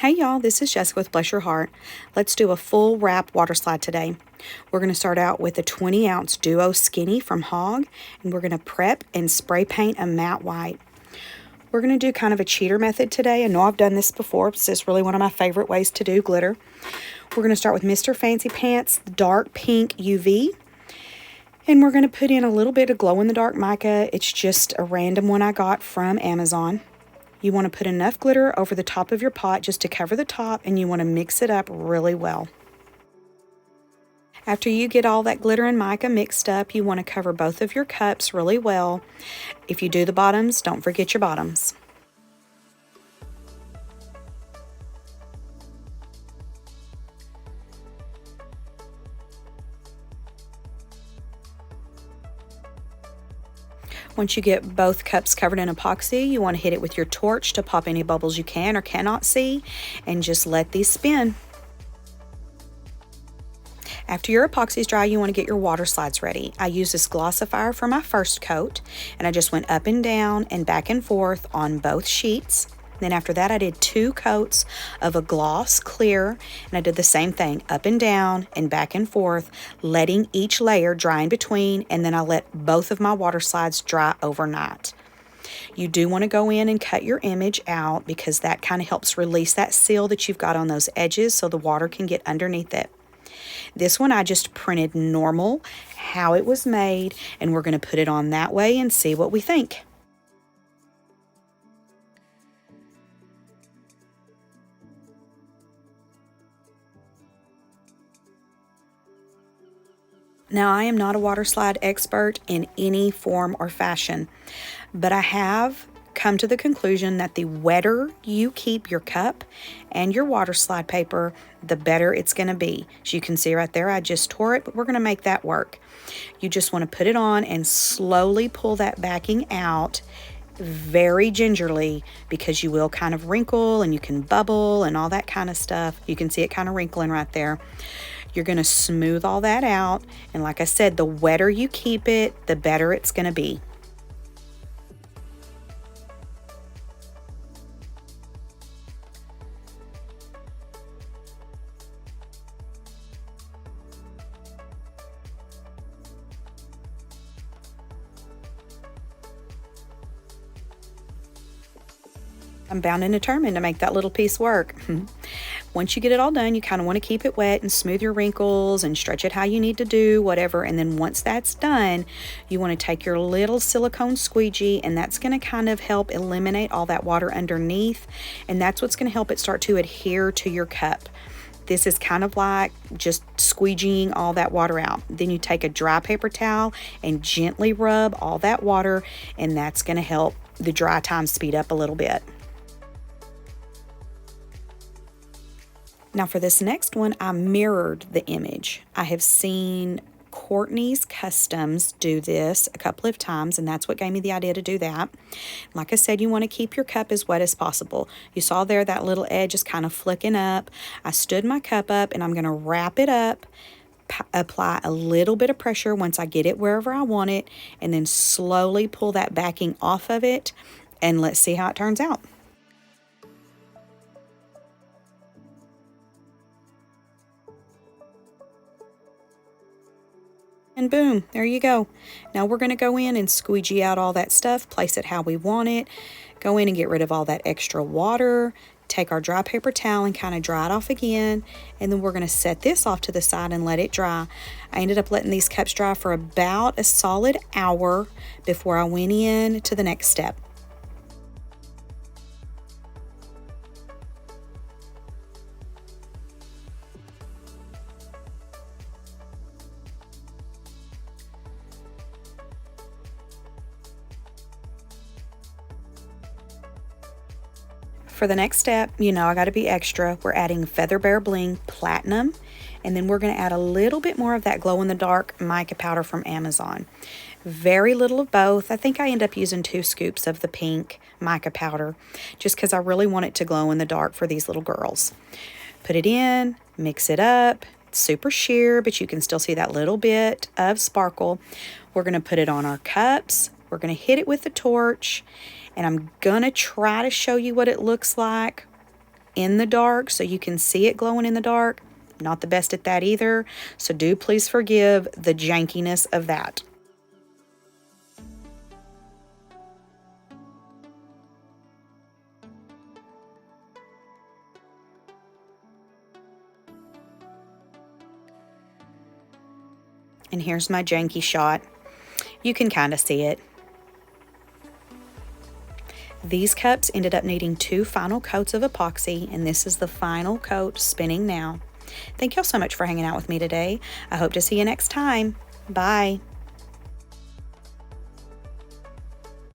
Hey y'all, this is Jessica with Bless Your Heart. Let's do a full wrap water slide today. We're going to start out with a 20-ounce Duo Skinny from Hog, and we're going to prep and spray paint a matte white. We're going to do kind of a cheater method today. I know I've done this before, but it's really one of my favorite ways to do glitter. We're going to start with Mr. Fancy Pants Dark Pink UV. And we're going to put in a little bit of glow-in-the-dark mica. It's just a random one I got from Amazon. You want to put enough glitter over the top of your pot just to cover the top, and you want to mix it up really well. After you get all that glitter and mica mixed up, you want to cover both of your cups really well. If you do the bottoms, don't forget your bottoms. Once you get both cups covered in epoxy, you want to hit it with your torch to pop any bubbles you can or cannot see, and just let these spin. After your epoxy is dry, you want to get your water slides ready. I use this glossifier for my first coat, and I just went up and down and back and forth on both sheets. Then after that, I did 2 coats of a gloss clear, and I did the same thing, up and down and back and forth, letting each layer dry in between, and then I let both of my water slides dry overnight. You do want to go in and cut your image out because that kind of helps release that seal that you've got on those edges so the water can get underneath it. This one I just printed normal, how it was made, and we're going to put it on that way and see what we think. Now, I am not a water slide expert in any form or fashion, but I have come to the conclusion that the wetter you keep your cup and your water slide paper, the better it's going to be. As you can see right there, I just tore it, but we're going to make that work. You just want to put it on and slowly pull that backing out very gingerly, because you will kind of wrinkle and you can bubble and all that kind of stuff. You can see it kind of wrinkling right there. You're going to smooth all that out, and like I said, the wetter you keep it, the better it's going to be. I'm bound and determined to make that little piece work. Once you get it all done, you kind of want to keep it wet and smooth your wrinkles and stretch it how you need to do, whatever. And then once that's done, you want to take your little silicone squeegee, and that's going to kind of help eliminate all that water underneath. And that's what's going to help it start to adhere to your cup. This is kind of like just squeegeeing all that water out. Then you take a dry paper towel and gently rub all that water, and that's going to help the dry time speed up a little bit. Now for this next one, I mirrored the image. I have seen Courtney's Customs do this a couple of times, and that's what gave me the idea to do that. Like I said, you want to keep your cup as wet as possible. You saw there that little edge is kind of flicking up. I stood my cup up, and I'm going to wrap it up, apply a little bit of pressure once I get it wherever I want it, and then slowly pull that backing off of it, and let's see how it turns out. And boom, there you go. Now we're going to go in and squeegee out all that stuff, place it how we want it, go in and get rid of all that extra water, take our dry paper towel and kind of dry it off again, and then we're going to set this off to the side and let it dry. I ended up letting these cups dry for about a solid hour before I went in to the next step. For the next step, you know I got to be extra. We're adding Feather Bear Bling Platinum, and then we're going to add a little bit more of that glow-in-the-dark mica powder from Amazon. Very little of both. I think I end up using 2 scoops of the pink mica powder just because I really want it to glow in the dark for these little girls. Put it in, mix it up. It's super sheer, but you can still see that little bit of sparkle. We're going to put it on our cups. We're going to hit it with the torch, and I'm going to try to show you what it looks like. in the dark so you can see it glowing in the dark. Not the best at that either, so do please forgive the jankiness of that. And here's my janky shot. You can kind of see it. These cups ended up needing 2 final coats of epoxy, and this is the final coat spinning now. Thank y'all so much for hanging out with me today. I hope to see you next time. Bye.